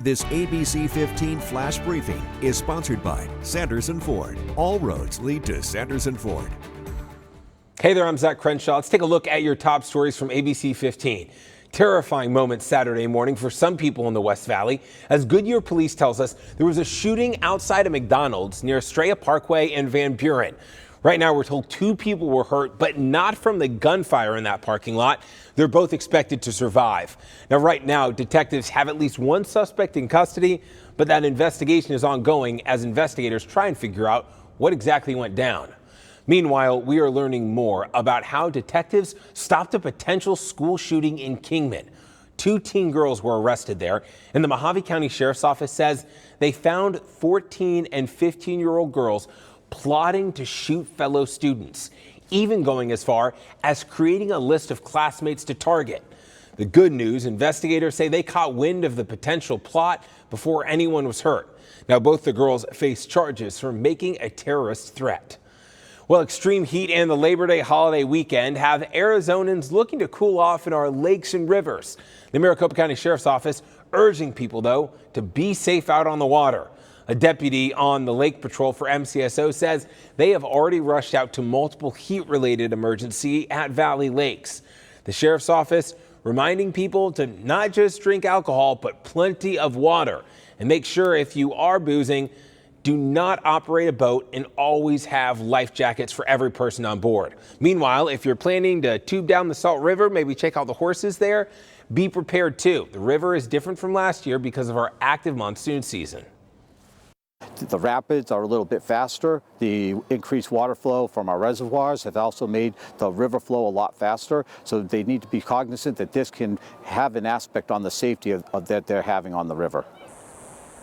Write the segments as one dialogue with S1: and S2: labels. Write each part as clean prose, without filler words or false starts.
S1: This ABC15 flash briefing is sponsored by Sanderson Ford. All roads lead to Sanderson Ford.
S2: Hey there, I'm Zach Crenshaw. Let's take a look at your top stories from ABC 15. Terrifying moment Saturday morning for some people in the West Valley. As Goodyear police tells us, there was a shooting outside a McDonald's near Estrella Parkway and Van Buren. Right now, we're told 2 people were hurt, but not from the gunfire in that parking lot. They're both expected to survive. Now, right now, detectives have at least 1 suspect in custody, but that investigation is ongoing as investigators try and figure out what exactly went down. Meanwhile, we are learning more about how detectives stopped a potential school shooting in Kingman. 2 teen girls were arrested there, and the Mojave County Sheriff's Office says they found 14 and 15-year-old girls plotting to shoot fellow students, even going as far as creating a list of classmates to target. The good news, investigators say they caught wind of the potential plot before anyone was hurt. Now, both the girls face charges for making a terrorist threat. Well, extreme heat and the Labor Day holiday weekend have Arizonans looking to cool off in our lakes and rivers. The Maricopa County Sheriff's Office urging people, though, to be safe out on the water. A deputy on the Lake Patrol for MCSO says they have already rushed out to multiple heat-related emergency at Valley Lakes. The Sheriff's Office reminding people to not just drink alcohol, but plenty of water. And make sure if you are boozing, do not operate a boat and always have life jackets for every person on board. Meanwhile, if you're planning to tube down the Salt River, maybe check out the horses there, be prepared too. The river is different from last year because of our active monsoon season.
S3: The rapids are a little bit faster. The increased water flow from our reservoirs have also made the river flow a lot faster. So they need to be cognizant that this can have an aspect on the safety of that they're having on the river.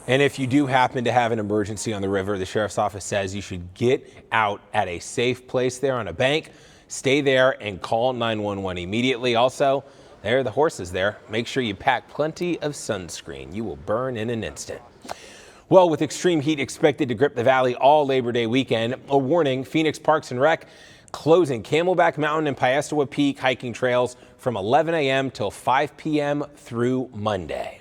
S2: And if you do happen to have an emergency on the river, the Sheriff's Office says you should get out at a safe place there on a bank, stay there and call 911 immediately. Also, there are the horses there. Make sure you pack plenty of sunscreen. You will burn in an instant. Well, with extreme heat expected to grip the valley all Labor Day weekend, a warning, Phoenix Parks and Rec closing Camelback Mountain and Piestewa Peak hiking trails from 11 a.m. till 5 p.m. through Monday.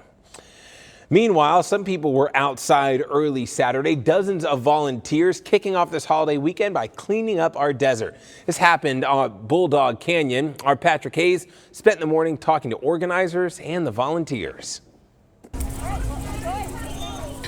S2: Meanwhile, some people were outside early Saturday. Dozens of volunteers kicking off this holiday weekend by cleaning up our desert. This happened on Bulldog Canyon. Our Patrick Hayes spent the morning talking to organizers and the volunteers.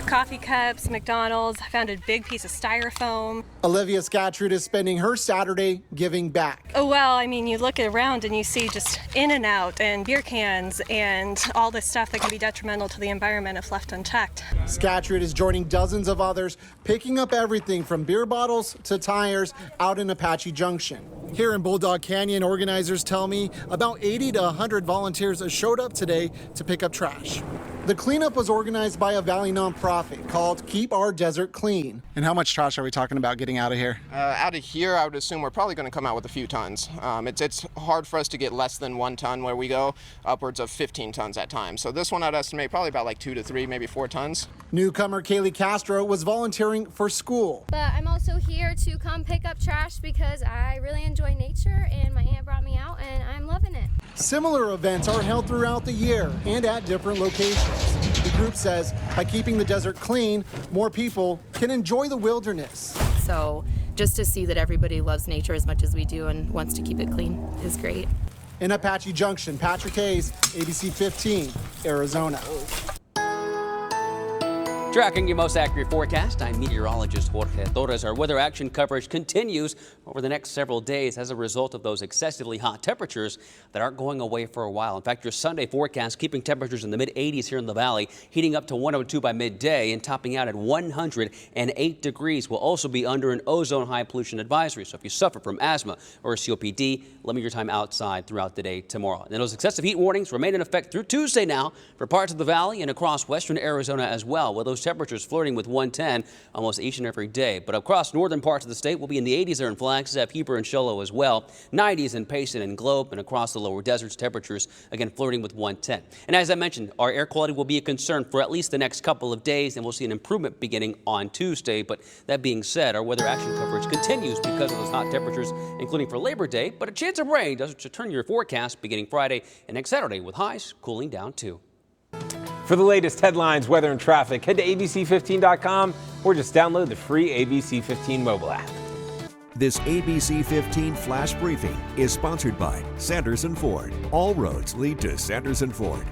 S4: Coffee cups, McDonald's. I found a big piece of styrofoam.
S5: Olivia Scattrud is spending her Saturday giving back.
S4: Oh, well, I mean, you look around and you see just in and out and beer cans and all this stuff that can be detrimental to the environment if left unchecked.
S5: Scattrud is joining dozens of others, picking up everything from beer bottles to tires out in Apache Junction. Here in Bulldog Canyon, organizers tell me about 80 to 100 volunteers showed up today to pick up trash. The cleanup was organized by a Valley nonprofit called Keep Our Desert Clean. And how much trash are we talking about getting out of here?
S6: Out of here, I would assume we're probably going to come out with a few tons. It's hard for us to get less than 1 ton where we go upwards of 15 tons at times. So this one I'd estimate probably about like 2 to 3, maybe 4 tons.
S5: Newcomer Kaylee Castro was volunteering for school.
S7: But I'm also here to come pick up trash because I really enjoy nature and my aunt brought me out and I'm loving it.
S5: Similar events are held throughout the year and at different locations. The group says by keeping the desert clean, more people can enjoy the wilderness.
S8: So just to see that everybody loves nature as much as we do and wants to keep it clean is great.
S5: In Apache Junction, Patrick Hayes, ABC 15, Arizona.
S9: Tracking your most accurate forecast, I'm meteorologist Jorge Torres. Our weather action coverage continues over the next several days as a result of those excessively hot temperatures that aren't going away for a while. In fact, your Sunday forecast keeping temperatures in the mid-80s here in the valley, heating up to 102 by midday and topping out at 108 degrees. We'll also be under an ozone high pollution advisory. So if you suffer from asthma or COPD, limit your time outside throughout the day tomorrow. And those excessive heat warnings remain in effect through Tuesday now for parts of the valley and across western Arizona as well, with those temperatures flirting with 110 almost each and every day. But across northern parts of the state, we'll be in the 80s there in Flagstaff, Heber, and Show Low as well. 90s in Payson and Globe, and across the lower deserts, temperatures again flirting with 110. And as I mentioned, our air quality will be a concern for at least the next couple of days, and we'll see an improvement beginning on Tuesday. But that being said, our weather action coverage continues because of those hot temperatures, including for Labor Day. But a chance of rain does turn your forecast beginning Friday and next Saturday, with highs cooling down too.
S2: For the latest headlines, weather, and traffic, head to abc15.com or just download the free ABC15 mobile app.
S1: This ABC15 Flash Briefing is sponsored by Sanderson Ford. All roads lead to Sanderson Ford.